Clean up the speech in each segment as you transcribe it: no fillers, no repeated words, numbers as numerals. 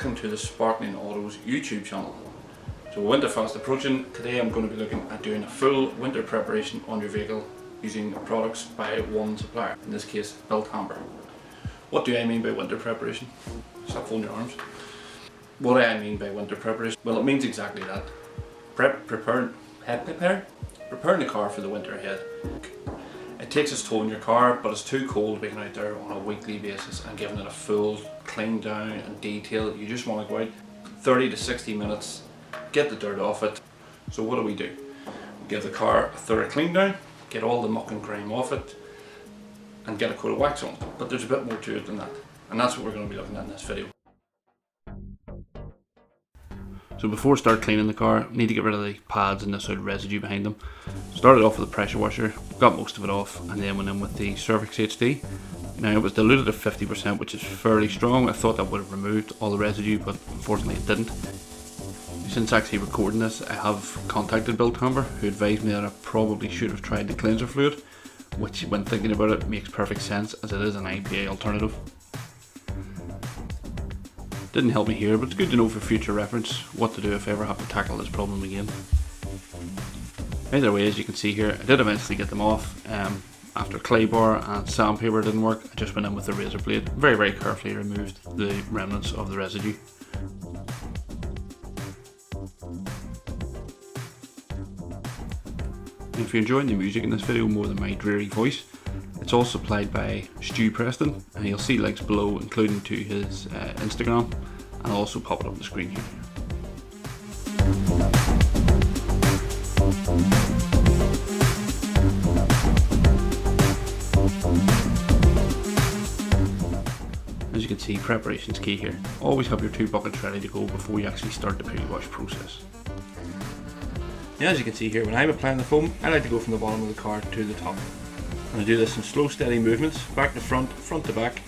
welcome to the Sparkling Autos YouTube channel. So winter fast approaching, today I'm going to be looking at doing a full winter preparation on your vehicle using products by one supplier, in this case Bilt Hamber. What do I mean by winter preparation? Stop folding your arms. What do I mean by winter preparation? Well, it means exactly that. Preparing the car for the winter ahead. It takes its toll in your car, but it's too cold being out there on a weekly basis and giving it a full clean down and detail. You just want to go out 30 to 60 minutes, get the dirt off it. So what do? We give the car a thorough clean down, get all the muck and grime off it, and get a coat of wax on it. But there's a bit more to it than that, and that's what we're going to be looking at in this video. So before we start cleaning the car, we need to get rid of the pads and this residue behind them. Started off with a pressure washer, got most of it off, and then went in with the Surfax HD. Now it was diluted at 50%, which is fairly strong. I thought that would have removed all the residue, but unfortunately it didn't. Since actually recording this, I have contacted Bilt Hamber, who advised me that I probably should have tried the cleanser fluid, which when thinking about it makes perfect sense as it is an IPA alternative. Didn't help me here, but it's good to know for future reference what to do if I ever have to tackle this problem again. Either way, as you can see here, I did eventually get them off. After clay bar and sandpaper didn't work, I just went in with a razor blade, very carefully removed the remnants of the residue. If you're enjoying the music in this video more than my dreary voice, it's all supplied by Stu Preston, and you'll see links below including to his Instagram, and I'll also pop it up on the screen here. As you can see, preparation's key here. Always have your 2 buckets ready to go before you actually start the pre-wash process. Now, as you can see here, when I'm applying the foam, I like to go from the bottom of the car to the top. And I do this in slow, steady movements, back to front, front to back.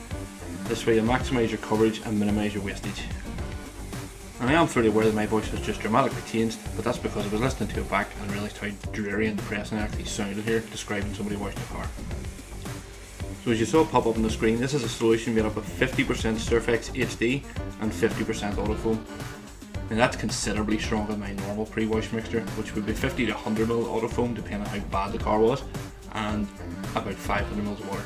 This way you maximise your coverage and minimise your wastage. And I am fully aware that my voice has just dramatically changed, but that's because I was listening to it back and realised how dreary and depressing it actually sounded here describing somebody washing a car. So as you saw pop up on the screen, this is a solution made up of 50% Surfax HD and 50% autofoam. Now that's considerably stronger than my normal pre-wash mixture, which would be 50 to 100 ml autofoam depending on how bad the car was, and about 500 ml of water.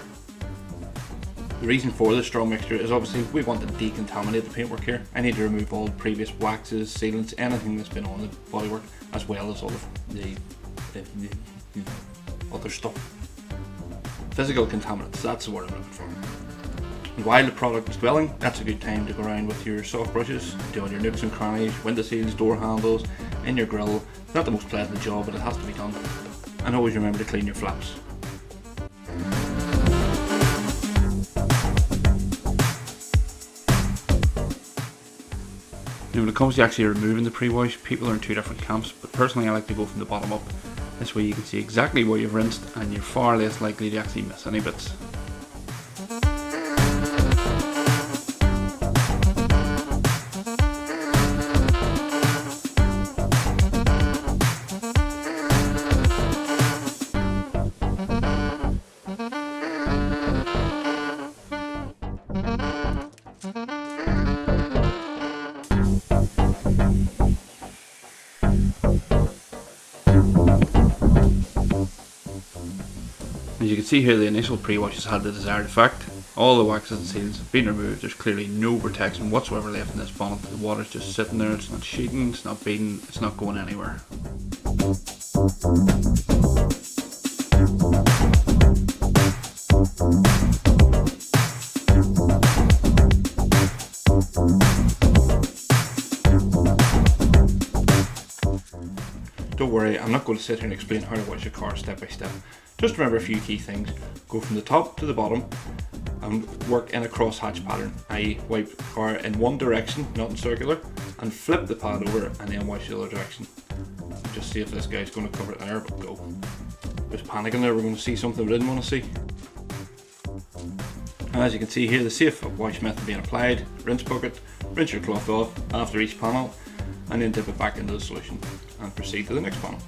The reason for this strong mixture is obviously we want to decontaminate the paintwork here. I need to remove all the previous waxes, sealants, anything that's been on the bodywork, as well as all of the other stuff. Physical contaminants, that's the word I'm looking for. And while the product is dwelling, that's a good time to go around with your soft brushes, doing your nooks and crannies, window seals, door handles, in your grille. It's not the most pleasant job, but it has to be done. And always remember to clean your flaps. Now when it comes to actually removing the pre-wash, people are in 2 different camps, but personally I like to go from the bottom up. This way you can see exactly where you've rinsed and you're far less likely to actually miss any bits. As you can see here, the initial pre-washes had the desired effect. All the waxes and seals have been removed. There's clearly no protection whatsoever left in this bonnet. The water's just sitting there, it's not sheeting, it's not beading, it's not going anywhere. Don't worry, I'm not going to sit here and explain how to wash your car step by step. Just remember a few key things. Go from the top to the bottom and work in a crosshatch pattern, i.e. wipe the car in one direction, not in circular, and flip the pad over and then wash the other direction. Just see if this guy's going to cover it there, but go. I was panicking there, we're going to see something we didn't want to see. And as you can see here, the safe wash method being applied: rinse bucket, rinse your cloth off after each panel, and then dip it back into the solution and proceed to the next panel.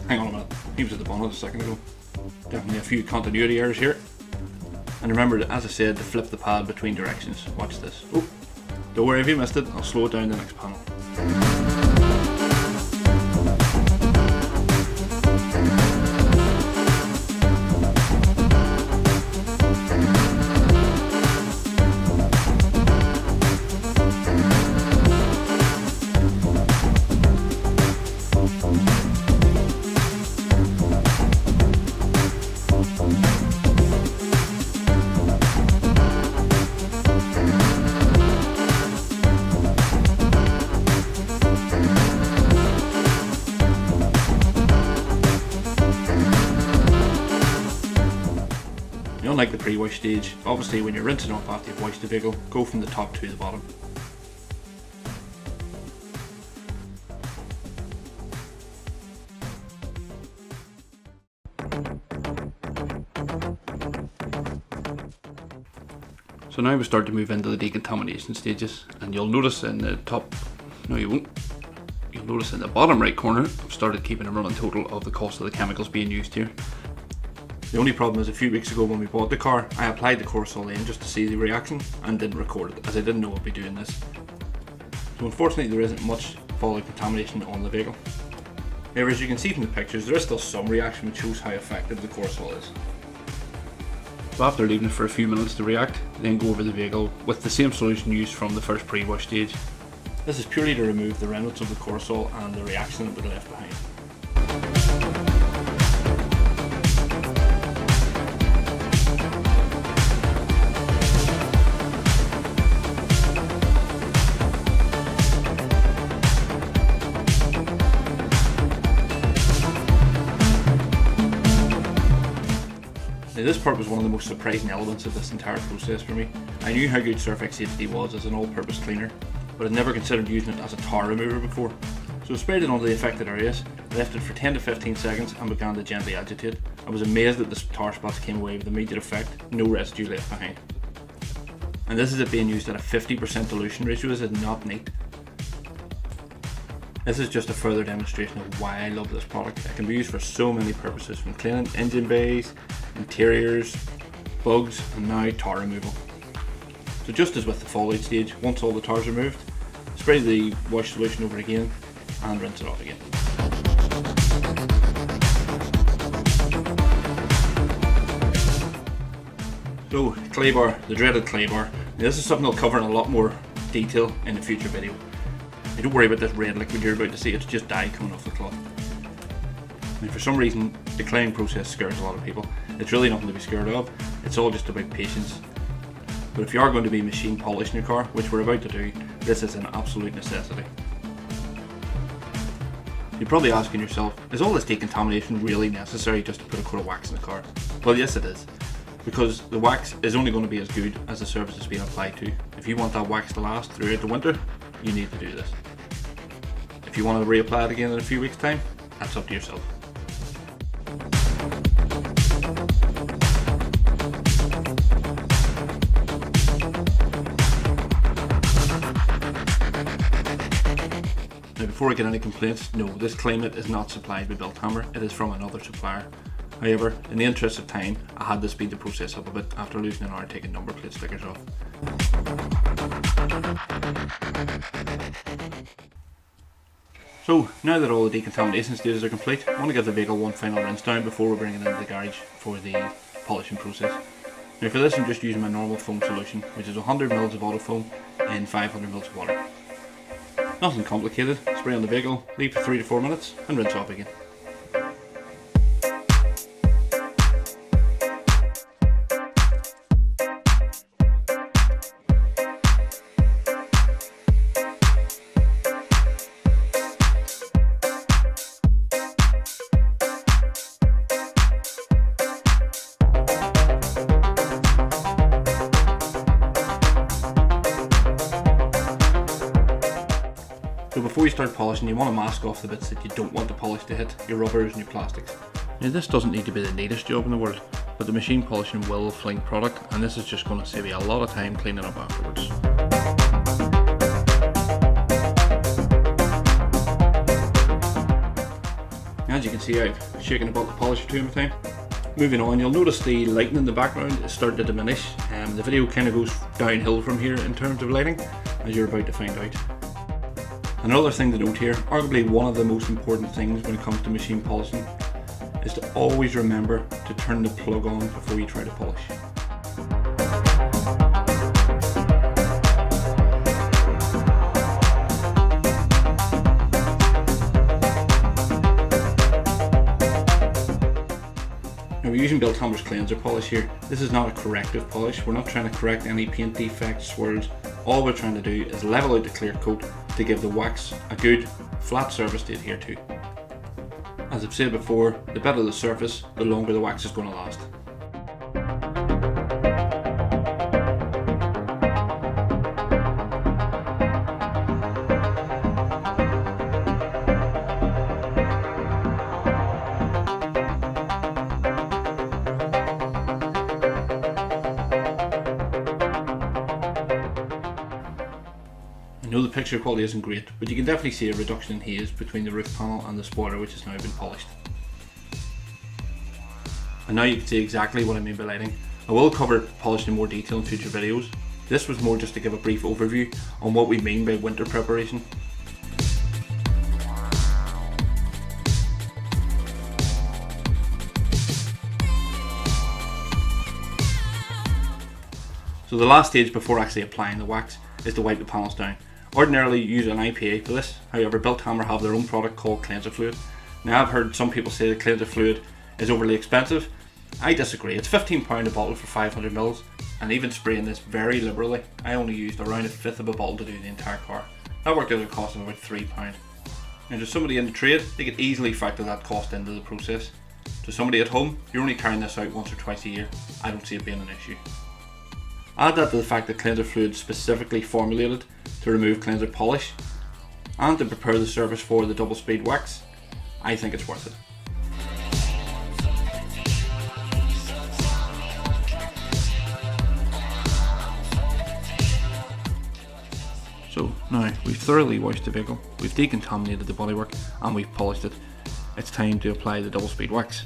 Hang on a minute, he was at the bonnet a second ago. Definitely a few continuity errors here. And remember, as I said, to flip the pad between directions. Watch this. Oh, Don't worry if you missed it, I'll slow it down the next panel. Unlike the pre-wash stage, obviously when you're rinsing off after you've washed the vehicle, go from the top to the bottom. So now we start to move into the decontamination stages, and you'll notice in the top, no you won't, you'll notice in the bottom right corner, I've started keeping a running total of the cost of the chemicals being used here. The only problem is a few weeks ago when we bought the car, I applied the Corsol in just to see the reaction and didn't record it, as I didn't know I'd be doing this. So unfortunately there isn't much fallout contamination on the vehicle. However, as you can see from the pictures, there is still some reaction which shows how effective the Corsol is. So after leaving it for a few minutes to react, then go over the vehicle with the same solution used from the first pre-wash stage. This is purely to remove the remnants of the Corsol and the reaction that would be left behind. Now this part was one of the most surprising elements of this entire process for me. I knew how good Surfx Safety was as an all-purpose cleaner, but I'd never considered using it as a tar remover before. So I sprayed it onto the affected areas, left it for 10 to 15 seconds and began to gently agitate. I was amazed that the tar spots came away with immediate effect, no residue left behind. And this is it being used at a 50% dilution ratio. This is not neat. This is just a further demonstration of why I love this product. It can be used for so many purposes, from cleaning engine bays, interiors, bugs, and now tar removal. So just as with the fallout stage, once all the tar is removed, spray the wash solution over again and rinse it off again. So clay bar, the dreaded clay bar. Now, this is something I'll cover in a lot more detail in a future video. Now, don't worry about this red liquid you're about to see, it's just dye coming off the cloth. Now, for some reason the claying process scares a lot of people. It's really nothing to be scared of, it's all just about patience. But if you are going to be machine polishing your car, which we're about to do, this is an absolute necessity. You're probably asking yourself, is all this decontamination really necessary just to put a coat of wax in the car? Well, yes it is, because the wax is only going to be as good as the surface it's being applied to. If you want that wax to last throughout the winter, you need to do this. If you want to reapply it again in a few weeks' time, that's up to yourself. Now, before I get any complaints, no, this climate is not supplied by Bilt Hamber, it is from another supplier. However, in the interest of time, I had to speed the process up a bit after losing an hour taking number plate stickers off. So, now that all the decontamination stages are complete, I want to give the vehicle one final rinse down before we bring it into the garage for the polishing process. Now for this I'm just using my normal foam solution, which is 100 ml of auto foam in 500 ml of water. Nothing complicated, spray on the vehicle, leave for 3 to 4 minutes and rinse off again. So before you start polishing, you want to mask off the bits that you don't want the polish to hit, your rubbers and your plastics. Now this doesn't need to be the neatest job in the world, but the machine polishing will fling product, and this is just going to save you a lot of time cleaning up afterwards. As you can see, I've shaken about the polisher 2 at a time. Moving on, you'll notice the lighting in the background is starting to diminish. The video kind of goes downhill from here in terms of lighting. as you're about to find out. Another thing to note here, arguably one of the most important things when it comes to machine polishing, is to always remember to turn the plug on before you try to polish. Now we're using Bilt Hamber's cleanser polish here. This is not a corrective polish. We're not trying to correct any paint defects, swirls. All we're trying to do is level out the clear coat to give the wax a good flat surface to adhere to. As I've said before, the better the surface, the longer the wax is going to last. I know the picture quality isn't great, but you can definitely see a reduction in haze between the roof panel and the spoiler, which has now been polished. And now you can see exactly what I mean by lighting. I will cover polishing in more detail in future videos. This was more just to give a brief overview on what we mean by winter preparation. So the last stage before actually applying the wax is to wipe the panels down. Ordinarily you use an IPA for this, however Bilt Hamber have their own product called cleanser fluid. Now I've heard some people say that cleanser fluid is overly expensive. I disagree. It's £15 a bottle for 500ml, and even spraying this very liberally, I only used around a fifth of a bottle to do the entire car. That worked out a cost of about £3. Now to somebody in the trade, they could easily factor that cost into the process. To somebody at home, you're only carrying this out once or twice a year. I don't see it being an issue. Add that to the fact that cleanser fluid is specifically formulated to remove cleanser polish and to prepare the surface for the double speed wax. I think it's worth it. So now we've thoroughly washed the vehicle, we've decontaminated the bodywork and we've polished it. It's time to apply the double speed wax.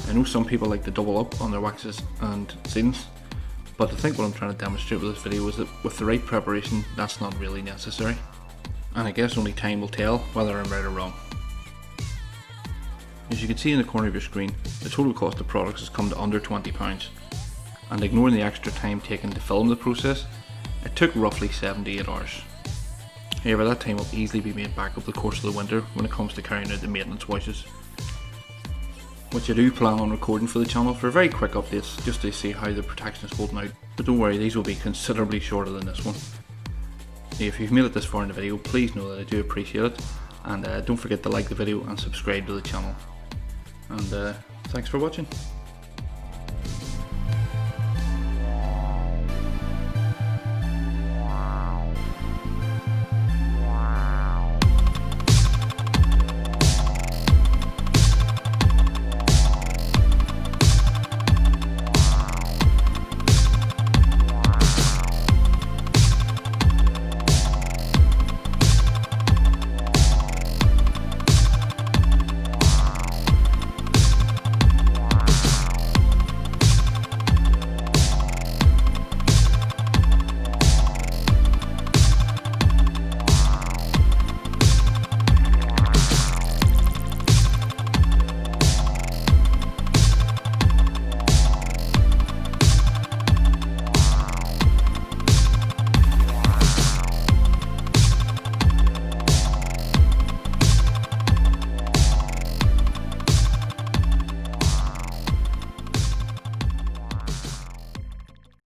I know some people like to double up on their waxes and sealants, but I think what I'm trying to demonstrate with this video is that with the right preparation, that's not really necessary. And I guess only time will tell whether I'm right or wrong. As you can see in the corner of your screen, the total cost of products has come to under £20. And ignoring the extra time taken to film the process, it took roughly 7 to 8 hours. However, that time will easily be made back over the course of the winter when it comes to carrying out the maintenance washes, which I do plan on recording for the channel for very quick updates just to see how the protection is holding out. But don't worry, these will be considerably shorter than this one. If you've made it this far in the video, please know that I do appreciate it, and don't forget to like the video and subscribe to the channel. And thanks for watching.